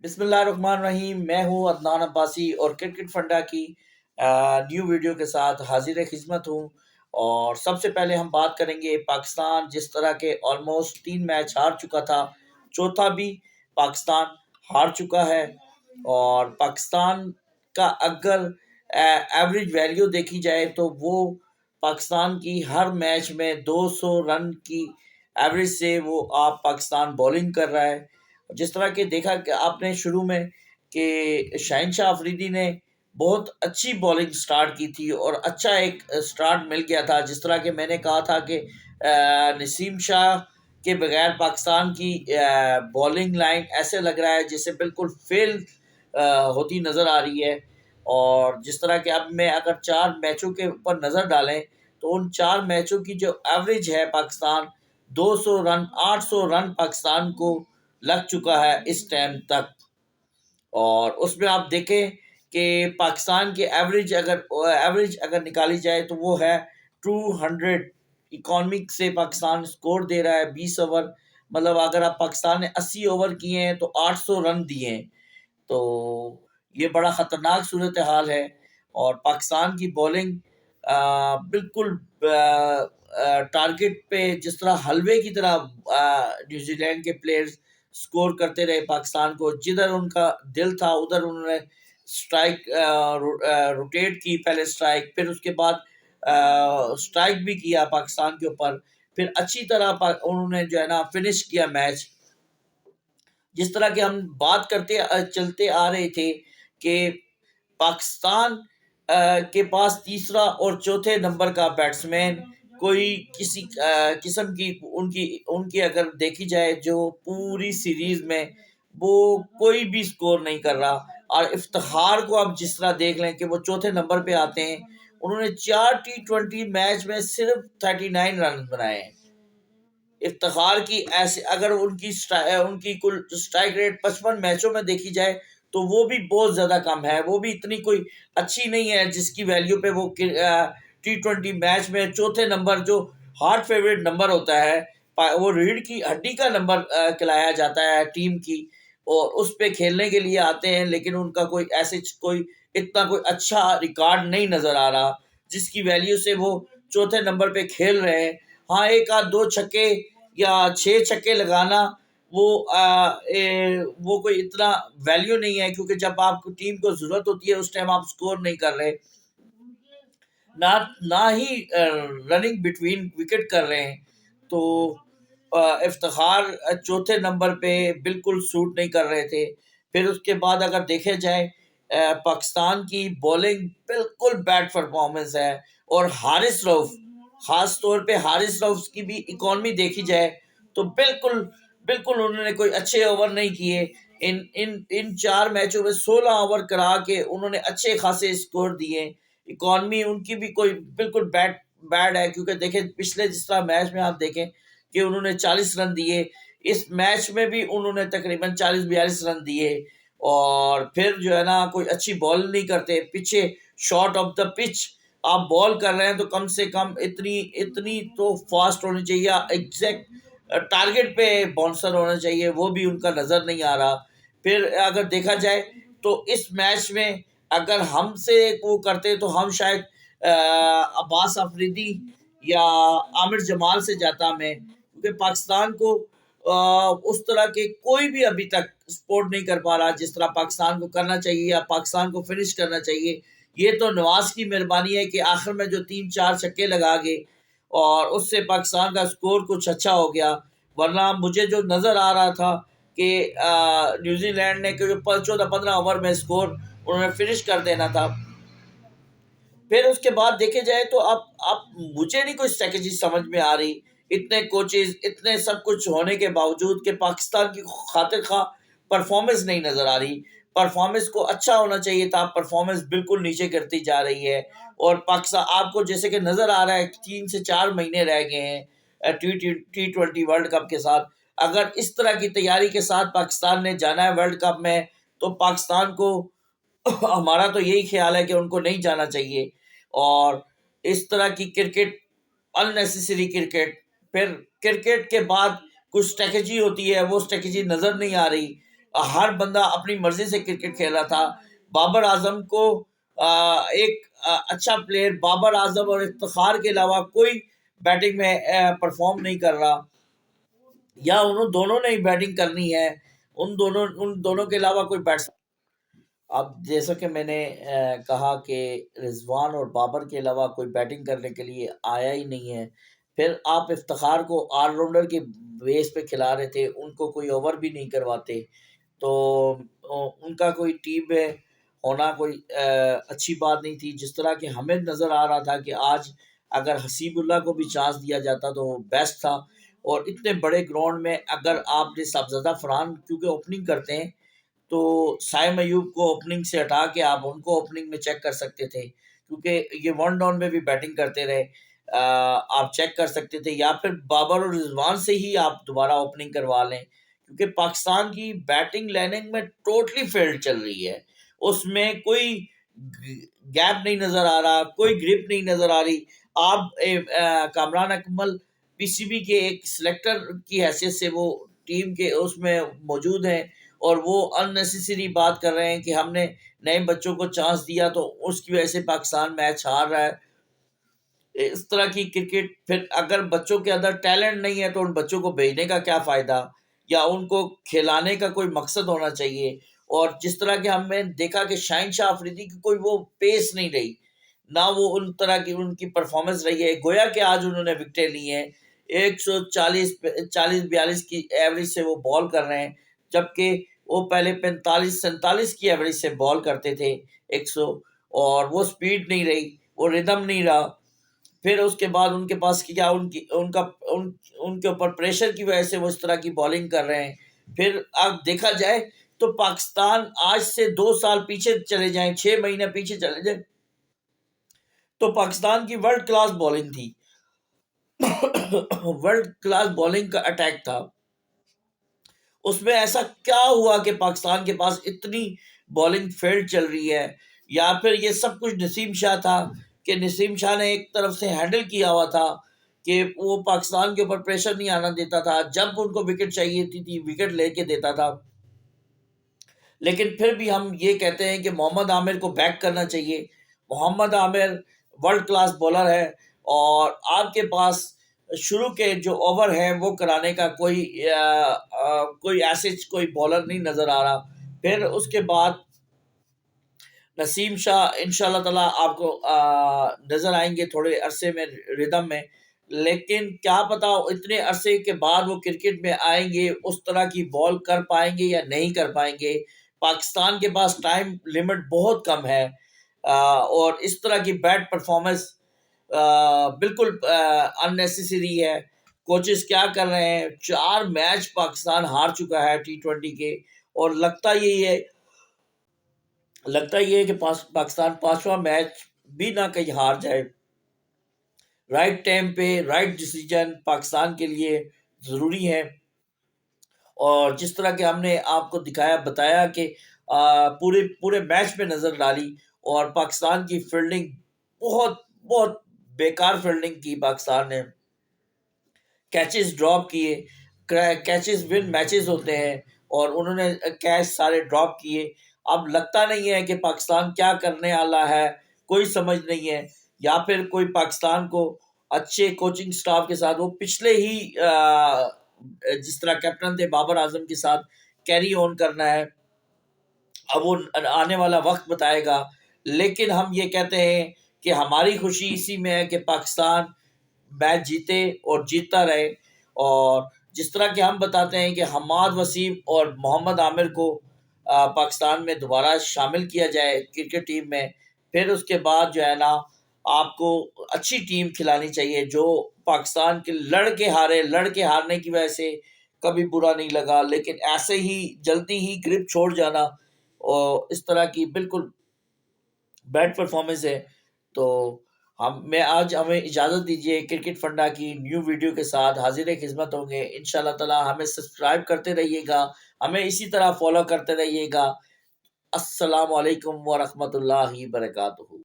बिस्मिल्लाहिर्रहमानिर्रहीम। मैं हूँ अदनान अब्बासी और क्रिकेट फंडा की न्यू वीडियो के साथ हाजिर खिदमत हूँ। और सबसे पहले हम बात करेंगे पाकिस्तान जिस तरह के ऑलमोस्ट 3 मैच हार चुका था, चौथा भी पाकिस्तान हार चुका है। और पाकिस्तान का अगर एवरेज वैल्यू देखी जाए तो वो पाकिस्तान की हर मैच में 200 रन की एवरेज से वो आप पाकिस्तान बॉलिंग कर रहा है। जिस तरह के देखा कि आपने शुरू में कि शाहिन अफरीदी ने बहुत अच्छी बॉलिंग स्टार्ट की थी और अच्छा एक स्टार्ट मिल गया था। जिस तरह के मैंने कहा था कि नसीम शाह के बगैर पाकिस्तान की बॉलिंग लाइन ऐसे लग रहा है जैसे बिल्कुल फेल होती नज़र आ रही है। और जिस तरह के अब मैं अगर 4 मैचों के ऊपर नज़र डालें तो उन 4 मैचों की जो एवरेज है पाकिस्तान 200 रन 800 रन पाकिस्तान को लग चुका है इस टाइम तक। और उसमें आप देखें कि पाकिस्तान की एवरेज अगर निकाली जाए तो वो है 200। इकोनॉमिक से पाकिस्तान स्कोर दे रहा है 20 ओवर, मतलब अगर आप पाकिस्तान ने 80 ओवर किए हैं तो 800 रन दिए हैं। तो ये बड़ा ख़तरनाक सूरत हाल है। और पाकिस्तान की बॉलिंग बिल्कुल टारगेट पे जिस तरह हलवे की तरह न्यूजीलैंड के प्लेयर्स स्कोर करते रहे पाकिस्तान को, जिधर उनका दिल था उधर उन्होंने स्ट्राइक रोटेट की, पहले स्ट्राइक फिर उसके बाद स्ट्राइक भी किया पाकिस्तान के ऊपर, फिर अच्छी तरह उन्होंने जो है ना फिनिश किया मैच। जिस तरह की हम बात करते चलते आ रहे थे कि पाकिस्तान के पास तीसरा और चौथे नंबर का बैट्समैन कोई किसी किस्म की उनकी उनकी अगर देखी जाए जो पूरी सीरीज में वो कोई भी स्कोर नहीं कर रहा। और इफ्तिखार को आप जिस तरह देख लें कि वो चौथे नंबर पे आते हैं, उन्होंने 4 टी20 मैच में सिर्फ 39 रन बनाए हैं। इफ्तिखार की ऐसे अगर उनकी कुल स्ट्राइक रेट 55 मैचों में देखी जाए तो वो भी बहुत ज़्यादा कम है, वो भी इतनी कोई अच्छी नहीं है जिसकी वैल्यू पे वो टी20 मैच में चौथे नंबर जो हार्ड फेवरेट नंबर होता है, वो रीढ़ की हड्डी का नंबर खिलाया जाता है टीम की, और उस पे खेलने के लिए आते हैं। लेकिन उनका कोई ऐसे कोई इतना कोई अच्छा रिकॉर्ड नहीं नज़र आ रहा जिसकी वैल्यू से वो चौथे नंबर पे खेल रहे हैं। हाँ, एक आध दो छक्के या 6 छक्के लगाना वो कोई इतना वैल्यू नहीं है, क्योंकि जब आपको टीम को ज़रूरत होती है उस टाइम आप स्कोर नहीं कर रहे, ना ना ही रनिंग बिटवीन विकेट कर रहे हैं। तो इफ्तिखार चौथे नंबर पे बिल्कुल सूट नहीं कर रहे थे। फिर उसके बाद अगर देखे जाए पाकिस्तान की बॉलिंग बिल्कुल बैड परफॉर्मेंस है। और हारिस रऊफ, खास तौर पे हारिस रऊफ की भी इकॉनमी देखी जाए तो बिल्कुल बिल्कुल उन्होंने कोई अच्छे ओवर नहीं किए। इन इन इन 4 मैचों में 16 ओवर करा के उन्होंने अच्छे खासे स्कोर दिए। इकॉनमी उनकी भी कोई बिल्कुल बैड बैड है, क्योंकि देखें पिछले जिस तरह मैच में आप देखें कि उन्होंने 40 रन दिए, इस मैच में भी उन्होंने तकरीबन 40-42 रन दिए। और फिर जो है ना कोई अच्छी बॉल नहीं करते, पीछे शॉर्ट ऑफ द पिच आप बॉल कर रहे हैं तो कम से कम इतनी इतनी तो फास्ट होनी चाहिए, एग्जैक्ट टारगेट पे बाउंसर होना चाहिए, वो भी उनका नज़र नहीं आ रहा। फिर अगर देखा जाए तो इस मैच में अगर हमसे वो करते तो हम शायद अब्बास अफरीदी या आमिर जमाल से जाता मैं, क्योंकि पाकिस्तान को उस तरह के कोई भी अभी तक सपोर्ट नहीं कर पा रहा जिस तरह पाकिस्तान को करना चाहिए या पाकिस्तान को फिनिश करना चाहिए। ये तो नवाज की मेहरबानी है कि आखिर में जो 3-4 छक्के लगा गए और उससे पाकिस्तान का स्कोर कुछ अच्छा हो गया। वरना मुझे जो नज़र आ रहा था कि न्यूजीलैंड ने 14-15 ओवर में स्कोर उन्होंने फिनिश कर देना था। फिर उसके बाद देखे जाए तो अब मुझे नहीं कोई स्ट्रेटेजी समझ में आ रही, इतने कोचेज इतने सब कुछ होने के बावजूद कि पाकिस्तान की खातिर खा परफॉर्मेंस नहीं नज़र आ रही। परफॉर्मेंस को अच्छा होना चाहिए था, परफॉर्मेंस बिल्कुल नीचे गिरती जा रही है। और पाकिस्तान आपको जैसे कि नज़र आ रहा है 3 से 4 महीने रह गए हैं टी20 वर्ल्ड कप के साथ। अगर इस तरह की तैयारी के साथ पाकिस्तान ने जाना है वर्ल्ड कप में तो पाकिस्तान को हमारा तो यही ख्याल है कि उनको नहीं जाना चाहिए। और इस तरह की क्रिकेट अननेसेसरी क्रिकेट, फिर क्रिकेट के बाद कुछ स्ट्रेटजी होती है, वो स्ट्रेटजी नज़र नहीं आ रही। हर बंदा अपनी मर्जी से क्रिकेट खेल रहा था। बाबर आजम को एक अच्छा प्लेयर बाबर आजम और इफ्तिखार के अलावा कोई बैटिंग में परफॉर्म नहीं कर रहा, या उन दोनों ने ही बैटिंग करनी है। उन दोनों के अलावा कोई बैट्स अब जैसा कि मैंने कहा कि रिजवान और बाबर के अलावा कोई बैटिंग करने के लिए आया ही नहीं है। फिर आप इफ्तिखार को ऑलराउंडर के बेस पे खिला रहे थे, उनको कोई ओवर भी नहीं करवाते। तो उनका कोई टीम में होना कोई अच्छी बात नहीं थी। जिस तरह कि हमें नज़र आ रहा था कि आज अगर हसीबुल्ला को भी चांस दिया जाता तो बेस्ट था। और इतने बड़े ग्राउंड में अगर आपने साहबजादा फरहान क्योंकि ओपनिंग करते हैं, तो साइम अयूब को ओपनिंग से हटा के आप उनको ओपनिंग में चेक कर सकते थे, क्योंकि ये वन डाउन में भी बैटिंग करते रहे। आप चेक कर सकते थे, या फिर बाबर और रिजवान से ही आप दोबारा ओपनिंग करवा लें, क्योंकि पाकिस्तान की बैटिंग लाइनिंग में टोटली फेल्ड चल रही है। उसमें कोई गैप नहीं नजर आ रहा, कोई ग्रिप नहीं नजर आ रही। आप कामरान अकमल पीसीबी के एक सिलेक्टर की हैसियत से वो टीम के उसमें मौजूद हैं, और वो अननेसेसरी बात कर रहे हैं कि हमने नए बच्चों को चांस दिया तो उसकी वजह से पाकिस्तान मैच हार रहा है। इस तरह की क्रिकेट, फिर अगर बच्चों के अंदर टैलेंट नहीं है तो उन बच्चों को भेजने का क्या फ़ायदा, या उनको खिलाने का कोई मकसद होना चाहिए। और जिस तरह के हमने देखा कि शाहिन शाह अफरीदी की कोई वो पेस नहीं रही, ना वो उन तरह की उनकी परफॉर्मेंस रही है। गोया कि आज उन्होंने विकेटें ली हैं, 140 40-42 की एवरेज से वो बॉल कर रहे हैं, जबकि वो पहले 45-47 की एवरेज से बॉल करते थे 100। और वो स्पीड नहीं रही, वो रिदम नहीं रहा। फिर उसके बाद उनके पास क्या उनकी उनका उन उनके ऊपर प्रेशर की वजह से वो इस तरह की बॉलिंग कर रहे हैं। फिर अब देखा जाए तो पाकिस्तान आज से 2 साल पीछे चले जाएं, 6 महीने पीछे चले जाएं, तो पाकिस्तान की वर्ल्ड क्लास बॉलिंग थी। वर्ल्ड क्लास बॉलिंग का अटैक था। उसमें ऐसा क्या हुआ कि पाकिस्तान के पास इतनी बॉलिंग फेल्ड चल रही है? या फिर ये सब कुछ नसीम शाह था, कि नसीम शाह ने एक तरफ से हैंडल किया हुआ था कि वो पाकिस्तान के ऊपर प्रेशर नहीं आना देता था, जब उनको विकेट चाहिए थी विकेट लेके देता था। लेकिन फिर भी हम ये कहते हैं कि मोहम्मद आमिर को बैक करना चाहिए। Mohammad Aamir world class bowler है, और आपके पास शुरू के जो ओवर है वो कराने का कोई ऐसे कोई बॉलर नहीं नज़र आ रहा। फिर उसके बाद नसीम शाह इंशाल्लाह ताला आपको नज़र आएंगे थोड़े अरसे में रिदम में। लेकिन क्या पता इतने अरसे के बाद वो क्रिकेट में आएंगे, उस तरह की बॉल कर पाएंगे या नहीं कर पाएंगे। पाकिस्तान के पास टाइम लिमिट बहुत कम है, और इस तरह की बैड परफॉर्मेंस बिल्कुल अननेसेसरी है। कोचेस क्या कर रहे हैं? 4 मैच पाकिस्तान हार चुका है T20 के, और लगता ये है कि पाकिस्तान 5वां मैच भी ना कहीं हार जाए। राइट टाइम पे राइट डिसीजन पाकिस्तान के लिए ज़रूरी है। और जिस तरह के हमने आपको दिखाया बताया कि पूरे पूरे मैच में नज़र डाली, और पाकिस्तान की फील्डिंग बहुत बहुत बेकार फील्डिंग की पाकिस्तान ने। कैचेस ड्रॉप किए, कैचेस विन मैचेस होते हैं, और उन्होंने कैच सारे ड्रॉप किए। अब लगता नहीं है कि पाकिस्तान क्या करने वाला है, कोई समझ नहीं है। या फिर कोई पाकिस्तान को अच्छे कोचिंग स्टाफ के साथ वो पिछले ही जिस तरह कैप्टन थे बाबर आजम के साथ कैरी ऑन करना है। अब वो आने वाला वक्त बताएगा। लेकिन हम ये कहते हैं कि हमारी खुशी इसी में है कि पाकिस्तान मैच जीते और जीतता रहे। और जिस तरह के हम बताते हैं कि हमाद वसीम और मोहम्मद आमिर को पाकिस्तान में दोबारा शामिल किया जाए क्रिकेट टीम में, फिर उसके बाद जो है ना, आपको अच्छी टीम खिलानी चाहिए जो पाकिस्तान के लड़के हारने की वजह से कभी बुरा नहीं लगा, लेकिन ऐसे ही जल्दी ही ग्रिप छोड़ जाना और इस तरह की बिल्कुल बैड परफॉर्मेंस है। तो हमें इजाज़त दीजिए, क्रिकेट फंडा की न्यू वीडियो के साथ हाजिर खिदमत होंगे इंशाल्लाह ताला। हमें सब्सक्राइब करते रहिएगा, हमें इसी तरह फॉलो करते रहिएगा। अस्सलाम वालेकुम व रहमतुल्लाहि बरकातुहू।